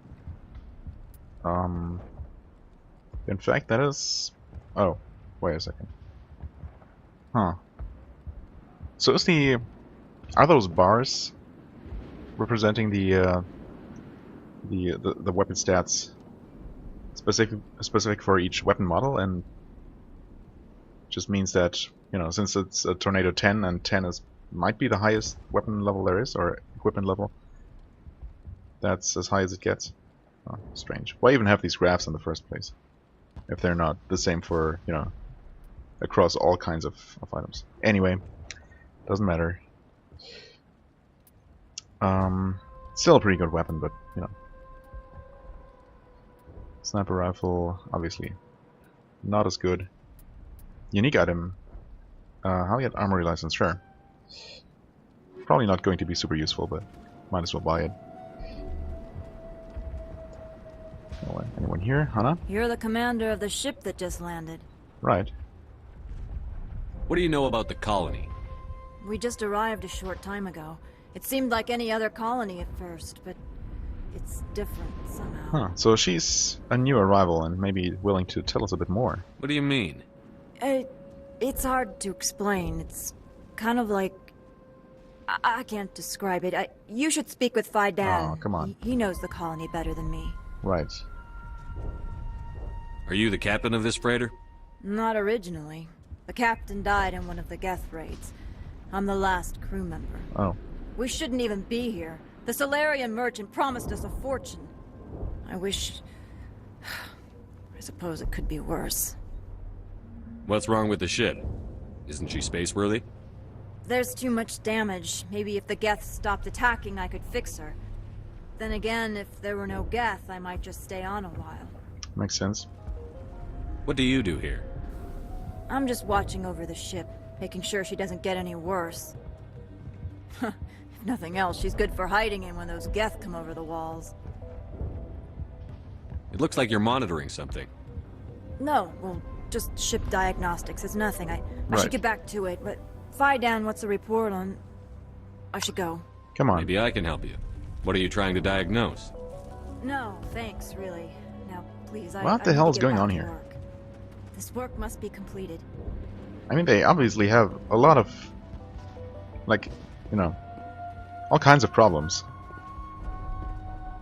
Speaker 1: In fact, that is... Oh, wait a second. Huh. So is the... Are those bars representing the weapon stats specific for each weapon model, and just means that, you know, since it's a Tornado 10 and 10 might be the highest weapon level there is, or equipment level, that's as high as it gets. Oh, strange. Why even have these graphs in the first place if they're not the same for, you know, across all kinds of items? Anyway, doesn't matter. Still a pretty good weapon, but, you know. Sniper rifle, obviously. Not as good. Unique item. How you get armory license? Sure. Probably not going to be super useful, but might as well buy it. Anyone here? Hannah?
Speaker 14: You're the commander of the ship that just landed.
Speaker 1: Right.
Speaker 11: What do you know about the colony?
Speaker 14: We just arrived a short time ago. It seemed like any other colony at first, but it's different somehow.
Speaker 1: Huh. So she's a new arrival and maybe willing to tell us a bit more.
Speaker 11: What do you mean?
Speaker 14: It's hard to explain. It's kind of like... I can't describe it. You should speak with Phi Dan.
Speaker 1: Oh, come on.
Speaker 14: He knows the colony better than me.
Speaker 1: Right.
Speaker 11: Are you the captain of this freighter?
Speaker 14: Not originally. The captain died in one of the Geth raids. I'm the last crew member.
Speaker 1: Oh.
Speaker 14: We shouldn't even be here. The Solarian merchant promised us a fortune. I wish... I suppose it could be worse.
Speaker 11: What's wrong with the ship? Isn't she spaceworthy?
Speaker 14: There's too much damage. Maybe if the Geth stopped attacking, I could fix her. Then again, if there were no Geth, I might just stay on a while.
Speaker 1: Makes sense.
Speaker 11: What do you do here?
Speaker 14: I'm just watching over the ship, making sure she doesn't get any worse. If nothing else, she's good for hiding in when those Geth come over the walls.
Speaker 11: It looks like you're monitoring something.
Speaker 14: No, well, just ship diagnostics. It's nothing. I should get back to it, but... Phi Dan, what's the report on... I should go.
Speaker 1: Come on.
Speaker 11: Maybe I can help you. What are you trying to diagnose?
Speaker 14: No, thanks, really. Now, please,
Speaker 1: What the hell is going on here?
Speaker 14: Work. This work must be completed.
Speaker 1: I mean, they obviously have a lot of... like, you know... all kinds of problems.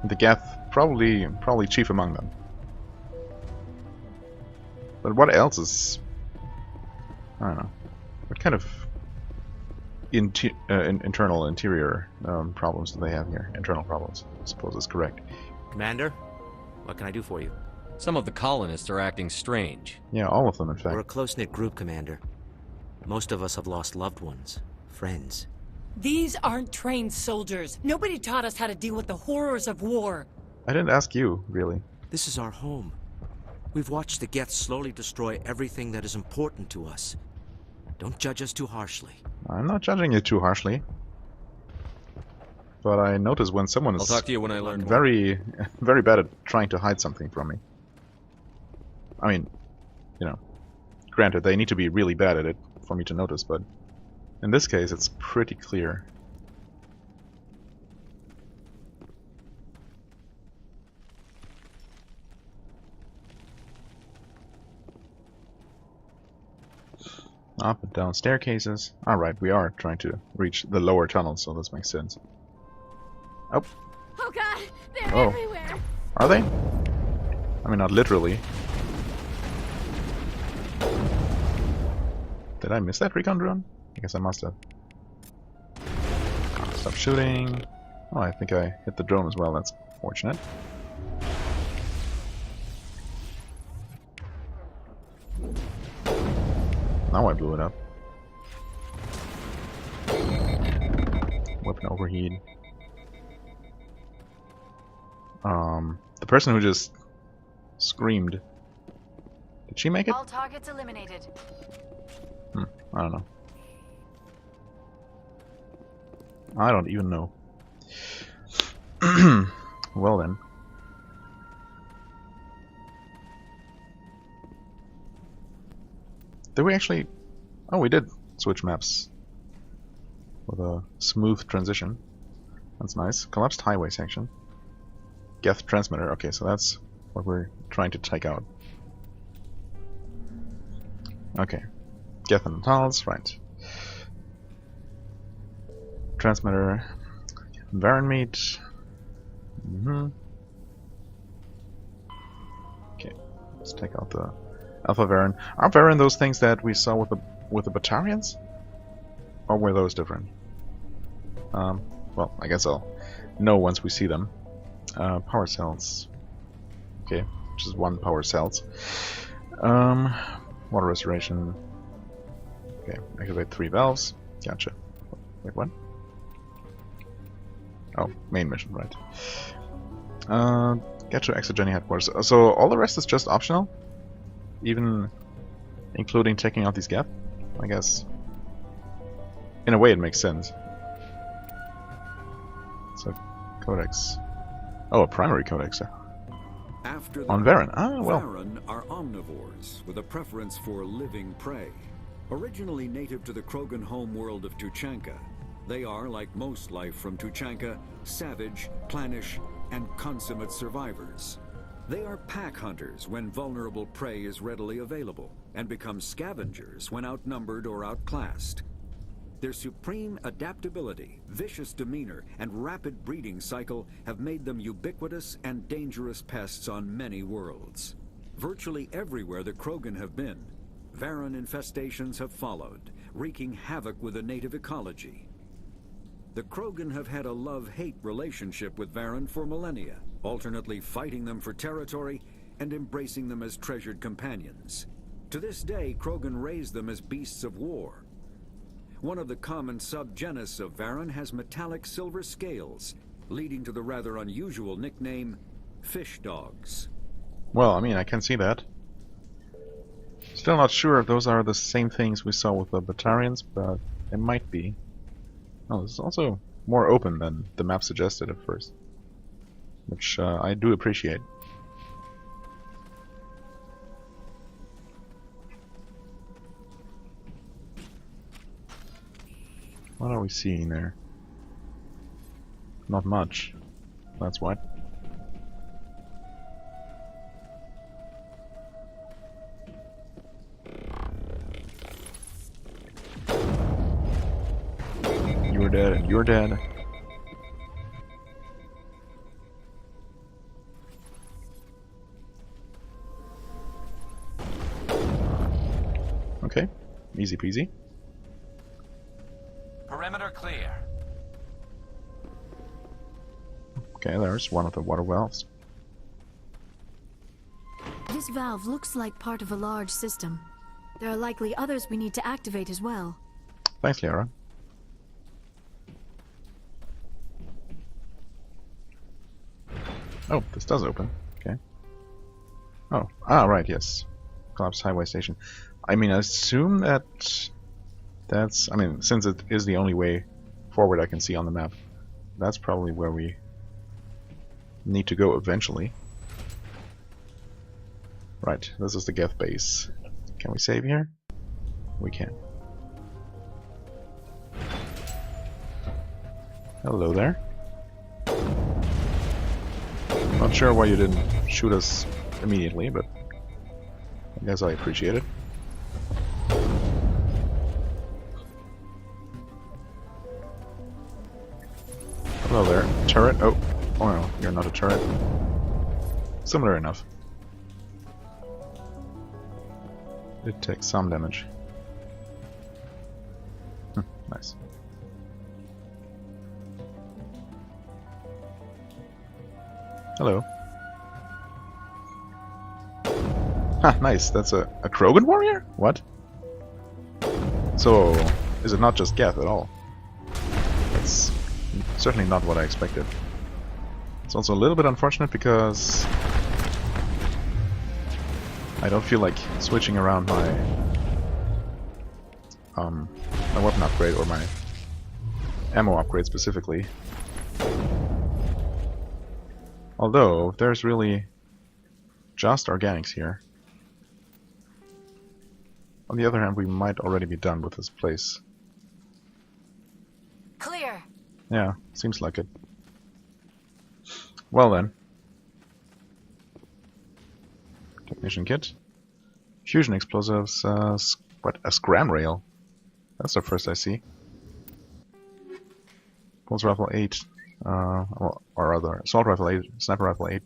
Speaker 1: The Geth probably chief among them. But what else is... I don't know. What kind of internal, interior problems do they have here? Internal problems, I suppose is correct.
Speaker 12: Commander, what can I do for you?
Speaker 11: Some of the colonists are acting strange.
Speaker 1: Yeah, all of them, in fact.
Speaker 12: We're a close-knit group, Commander. Most of us have lost loved ones, friends.
Speaker 13: These aren't trained soldiers. Nobody taught us how to deal with the horrors of war.
Speaker 1: I didn't ask you, really.
Speaker 12: This is our home. We've watched the Geth slowly destroy everything that is important to us. Don't judge us too harshly.
Speaker 1: I'm not judging you too harshly. But I notice when someone is
Speaker 11: I'll talk to you when I learn
Speaker 1: very bad at trying to hide something from me. I mean, you know, granted, they need to be really bad at it for me to notice, but in this case, it's pretty clear. Up and down staircases. Alright, we are trying to reach the lower tunnel, so this makes sense. Oh.
Speaker 3: Oh god, they're everywhere.
Speaker 1: Are they? I mean, not literally. Did I miss that recon drone? I guess I must have. Stop shooting. Oh, I think I hit the drone as well. That's fortunate. Now I blew it up. Weapon overheat. The person who just screamed. Did she make it?
Speaker 3: All targets eliminated.
Speaker 1: I don't know. I don't even know. Well then. Did we actually... Oh, we did switch maps. With a smooth transition. That's nice. Collapsed highway section. Geth transmitter. Okay, so that's what we're trying to take out. Okay. Geth and tunnels, right. Transmitter. Varren meat. Okay, let's take out the Alpha Varren. Are Varren those things that we saw with the Batarians? Or were those different? Well, I guess I'll know once we see them. Power cells. Okay, just one power cells. Water restoration. Okay, activate 3 valves. Gotcha. Wait, what? Oh, main mission, right. Get to Exogeny headquarters. So all the rest is just optional? Even including checking out these gap? I guess. In a way it makes sense. So, codex. Oh, a primary codex.
Speaker 15: After
Speaker 1: On Varen. Well.
Speaker 15: Varen are omnivores with a preference for living prey. Originally native to the Krogan homeworld of Tuchanka, they are, like most life from Tuchanka, savage, clannish, and consummate survivors. They are pack hunters when vulnerable prey is readily available, and become scavengers when outnumbered or outclassed. Their supreme adaptability, vicious demeanor, and rapid breeding cycle have made them ubiquitous and dangerous pests on many worlds. Virtually everywhere the Krogan have been, Varen infestations have followed, wreaking havoc with the native ecology. The Krogan have had a love-hate relationship with Varen for millennia, alternately fighting them for territory and embracing them as treasured companions. To this day, Krogan raise them as beasts of war. One of the common subgenus of Varen has metallic silver scales, leading to the rather unusual nickname, fish dogs.
Speaker 1: Well, I mean, I can see that. Still not sure if those are the same things we saw with the Batarians, but it might be. Oh, this is also more open than the map suggested at first, which I do appreciate. What are we seeing there? Not much. That's what. You're dead and you're dead. Okay, easy peasy.
Speaker 5: Perimeter clear.
Speaker 1: Okay, there's one of the water valves.
Speaker 3: This valve looks like part of a large system. There are likely others we need to activate as well.
Speaker 1: Thanks, Liara. Oh, this does open. Okay. Oh, right, yes. Collapsed highway station. I mean, I assume that's... I mean, since it is the only way forward I can see on the map, that's probably where we need to go eventually. Right, this is the Geth base. Can we save here? We can. Hello there. Not sure why you didn't shoot us immediately, but I guess I appreciate it. Hello there. Turret? Oh no, you're not a turret. Similar enough. It takes some damage. Nice. Hello. Ha, nice. That's a Krogan warrior? What? So, is it not just Geth at all? That's certainly not what I expected. It's also a little bit unfortunate because I don't feel like switching around my my weapon upgrade or my ammo upgrade specifically. Although, there's really just organics here. On the other hand, we might already be done with this place.
Speaker 6: Clear.
Speaker 1: Yeah, seems like it. Well then. Technician kit. Fusion explosives, what, a scram rail? That's the first I see. Pulse rifle 8, or rather, assault rifle 8, sniper rifle 8.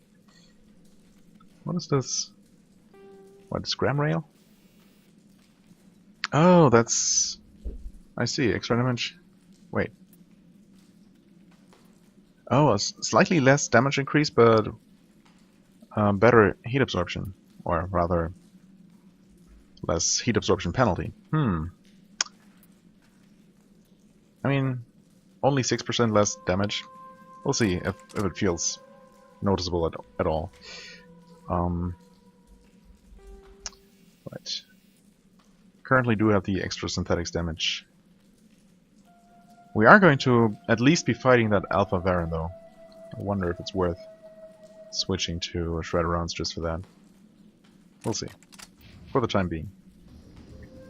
Speaker 1: What is this? What, scram rail? Oh, that's... I see, extra damage. Wait. Oh, a slightly less damage increase, but better heat absorption. Or rather, less heat absorption penalty. I mean, only 6% less damage. We'll see if it feels noticeable at all. Right. Currently do have the extra synthetics damage. We are going to at least be fighting that Alpha Varren though. I wonder if it's worth switching to Shredder rounds just for that. We'll see. For the time being.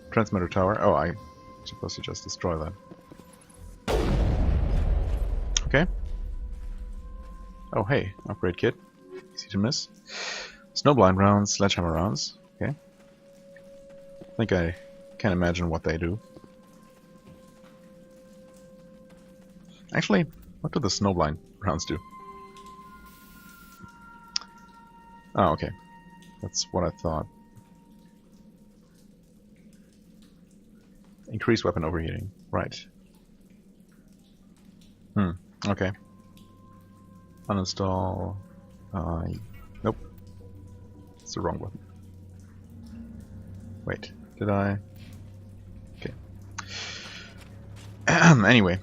Speaker 1: Transmitter tower. Oh, I'm supposed to just destroy that. Okay. Oh, hey. Upgrade kit. Easy to miss. Snowblind rounds, sledgehammer rounds. Okay. I think I can imagine what they do. Actually, what do the snowblind rounds do? Oh, okay. That's what I thought. Increase weapon overheating. Right. Okay. Uninstall. Nope. It's the wrong button. Wait, did I? Okay. Anyway.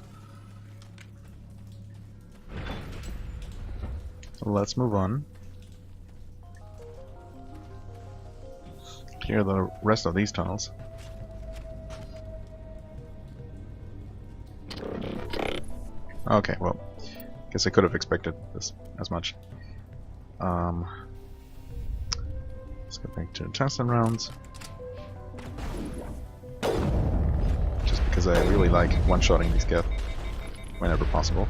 Speaker 1: Let's move on. Clear the rest of these tunnels. Okay, well, guess I could have expected this as much. Let's go back to tungsten rounds. Just because I really like one-shotting these Geth whenever possible.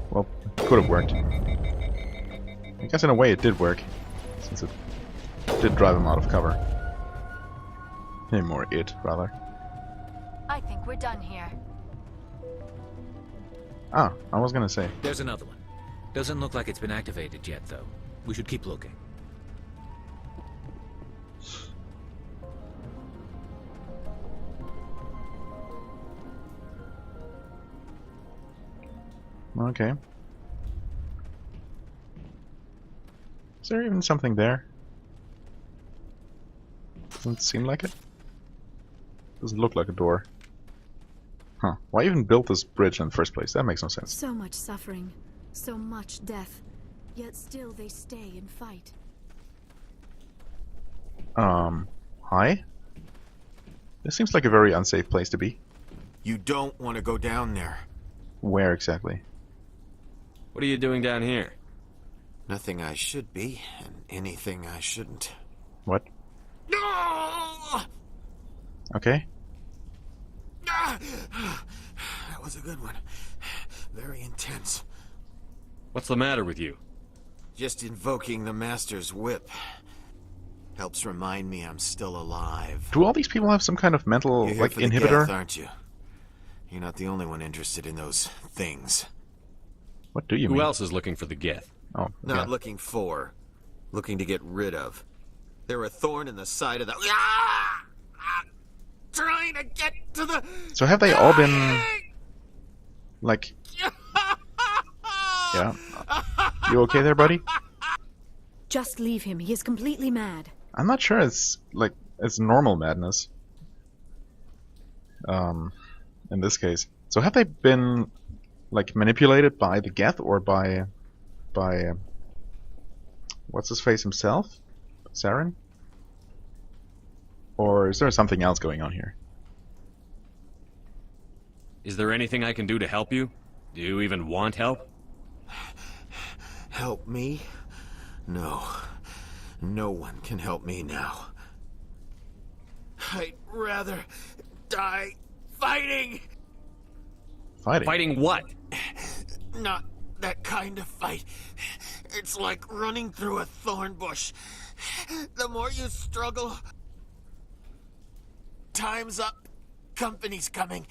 Speaker 1: Well, it could have worked. I guess in a way it did work, since it did drive him out of cover. Him or it, rather.
Speaker 16: I think we're done here.
Speaker 1: Ah, I was gonna say.
Speaker 5: There's another one. Doesn't look like it's been activated yet, though. We should keep looking.
Speaker 1: Okay. Is there even something there? Doesn't seem like it. Doesn't look like a door. Huh. Why even build this bridge in the first place? That makes no sense.
Speaker 3: So much suffering, so much death, yet still they stay and fight.
Speaker 1: Hi? This seems like a very unsafe place to be.
Speaker 5: You don't want to go down there.
Speaker 1: Where exactly?
Speaker 11: What are you doing down here?
Speaker 5: Nothing I should be, and anything I shouldn't.
Speaker 1: What?
Speaker 5: No!
Speaker 1: Okay.
Speaker 5: That was a good one. Very intense.
Speaker 11: What's the matter with you?
Speaker 5: Just invoking the Master's whip helps remind me I'm still alive.
Speaker 1: Do all these people have some kind of mental,
Speaker 5: You're here
Speaker 1: like,
Speaker 5: for the
Speaker 1: inhibitor?
Speaker 5: Geth, aren't you? You're not the only one interested in those things.
Speaker 1: What do you mean?
Speaker 11: Who else is looking for the Geth?
Speaker 1: Oh,
Speaker 5: Not
Speaker 1: yeah.
Speaker 5: looking for. Looking to get rid of. They're a thorn in the side of the... Trying to get to the...
Speaker 1: So have they all been... like... Yeah. You okay there, buddy?
Speaker 3: Just leave him. He is completely mad.
Speaker 1: I'm not sure it's, like, it's normal madness. In this case. So have they been, like, manipulated by the Geth or by what's his face himself? Saren? Or is there something else going on here?
Speaker 11: Is there anything I can do to help you? Do you even want help?
Speaker 5: Help me? No. No one can help me now. I'd rather die fighting!
Speaker 1: Fighting?
Speaker 11: Fighting what?
Speaker 5: Not that kind of fight. It's like running through a thorn bush. The more you struggle... Time's up. Company's coming.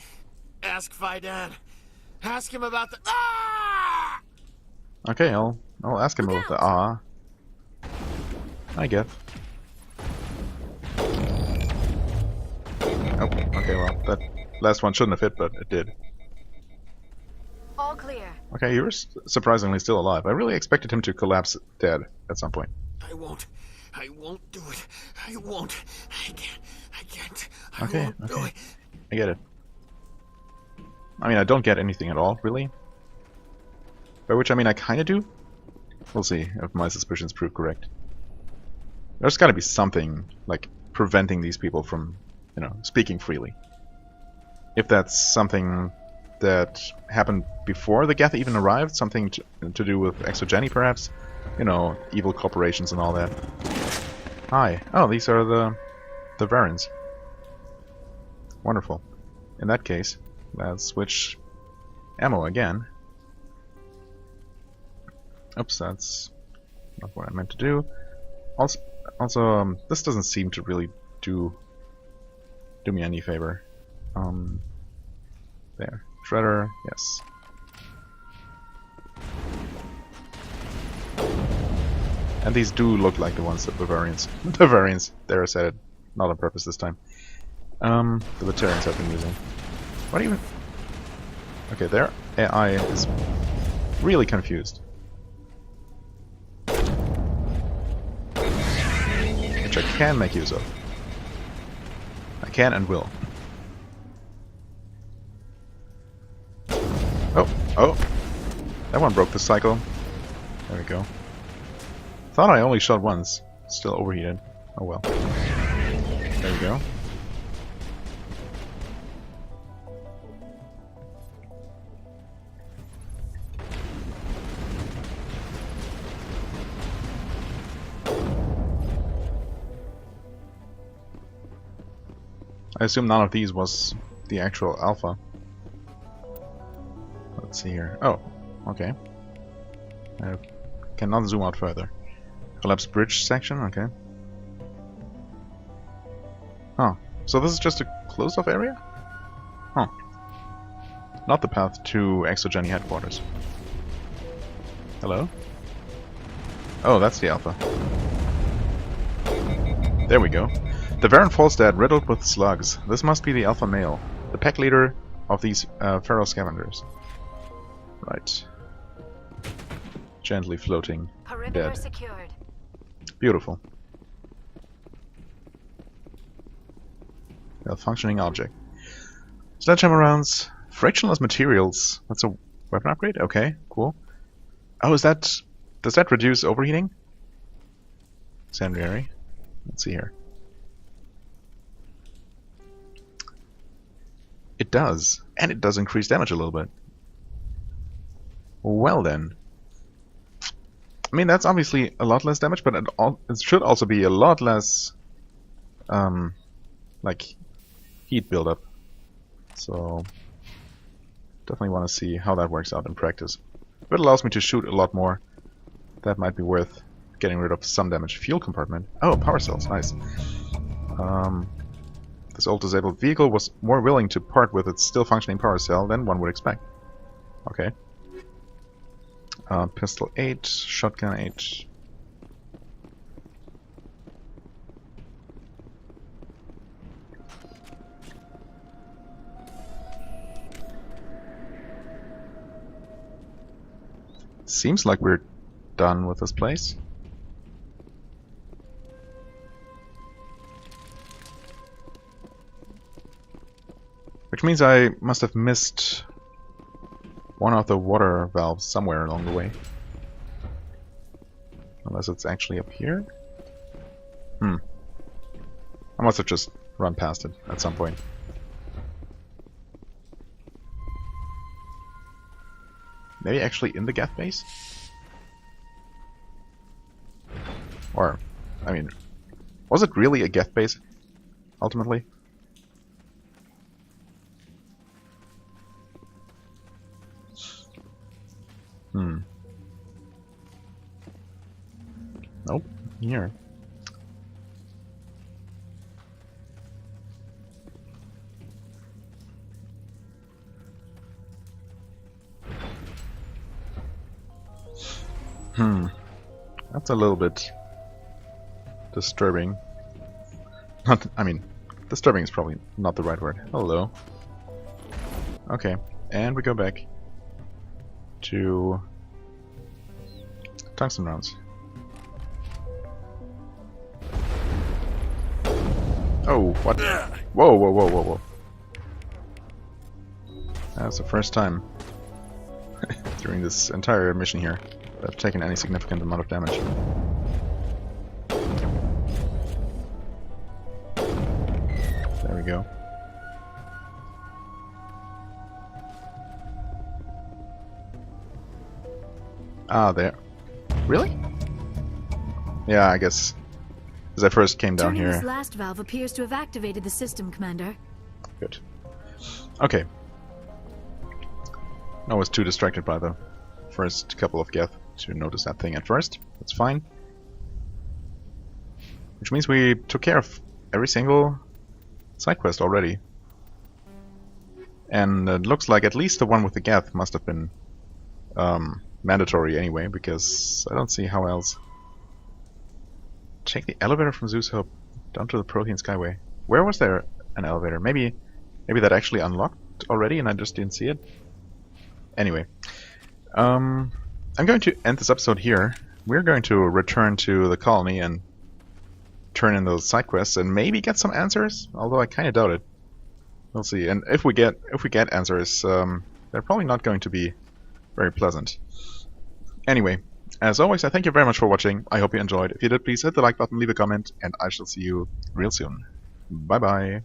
Speaker 5: Ask Fidan. Ask him about the... Ah!
Speaker 1: Okay, I'll ask him about the I guess. Oh, okay, well, that last one shouldn't have hit, but it did.
Speaker 16: All clear.
Speaker 1: Okay, you were surprisingly still alive. I really expected him to collapse dead at some point.
Speaker 5: I won't do it. I won't. I
Speaker 1: Okay, okay. I get it. I mean, I don't get anything at all, really. By which I mean I kinda do. We'll see if my suspicions prove correct. There's gotta be something, like, preventing these people from, you know, speaking freely. If that's something that happened before the Geth even arrived, something to do with Exogeny, perhaps? You know, evil corporations and all that. Hi. Oh, these are the Varens. Wonderful. In that case, let's switch ammo again. Oops, that's not what I meant to do. Also, this doesn't seem to really do me any favor. There. Shredder, yes. And these do look like the ones that Bavarians. Bavarians, there I said it. Not on purpose this time. The Batarians have been using. What even? Okay, their AI is really confused. Which I can make use of. I can and will. Oh! That one broke the cycle. There we go. Thought I only shot once. Still overheated. Oh well. There we go. I assume none of these was the actual alpha. Let's see here. Oh, okay. I cannot zoom out further. Collapsed bridge section, okay. Huh. So this is just a closed-off area? Huh. Not the path to Exogeny headquarters. Hello? Oh, that's the alpha. There we go. The Varen falls dead, riddled with slugs. This must be the alpha male, the pack leader of these Feros scavengers. Right. Gently floating,
Speaker 16: Perimeter
Speaker 1: dead.
Speaker 16: secured.
Speaker 1: Beautiful. Functioning object. Sledgehammer rounds, frictionless materials. That's a weapon upgrade? Okay, cool. Oh, is that... does that reduce overheating? Incendiary. Let's see here. It does. And it does increase damage a little bit. Well then. I mean, that's obviously a lot less damage, but it should also be a lot less... like, heat buildup. So... definitely want to see how that works out in practice. If it allows me to shoot a lot more, that might be worth getting rid of some damage. Fuel compartment. Oh, power cells. Nice. This old disabled vehicle was more willing to part with its still functioning power cell than one would expect. Okay. Pistol 8, shotgun 8. Seems like we're done with this place. Which means I must have missed one of the water valves somewhere along the way. Unless it's actually up here? I must have just run past it at some point. Maybe actually in the Geth base? Or, I mean, was it really a Geth base, ultimately? Nope, here. That's a little bit disturbing. I mean, disturbing is probably not the right word. Hello. Okay, and we go back to tungsten rounds. Oh, what? Whoa, whoa, whoa, whoa, whoa. That's the first time during this entire mission here that I've taken any significant amount of damage. There we go. Ah, there. Really? Yeah, I guess. As I first came down
Speaker 3: Turning
Speaker 1: here.
Speaker 3: this last valve appears to have activated the system, Commander.
Speaker 1: Good. Okay. I was too distracted by the first couple of geth to notice that thing at first. That's fine. Which means we took care of every single side quest already. And it looks like at least the one with the geth must have been mandatory anyway, because I don't see how else. Take the elevator from Zeus Hope down to the Protean Skyway. Where was there an elevator? Maybe that actually unlocked already and I just didn't see it. Anyway, I'm going to end this episode here. We're going to return to the colony and turn in those side quests and maybe get some answers, although I kind of doubt it. We'll see. And if we get answers, they're probably not going to be very pleasant. Anyway, as always, I thank you very much for watching. I hope you enjoyed. If you did, please hit the like button, leave a comment, and I shall see you real soon. Bye bye.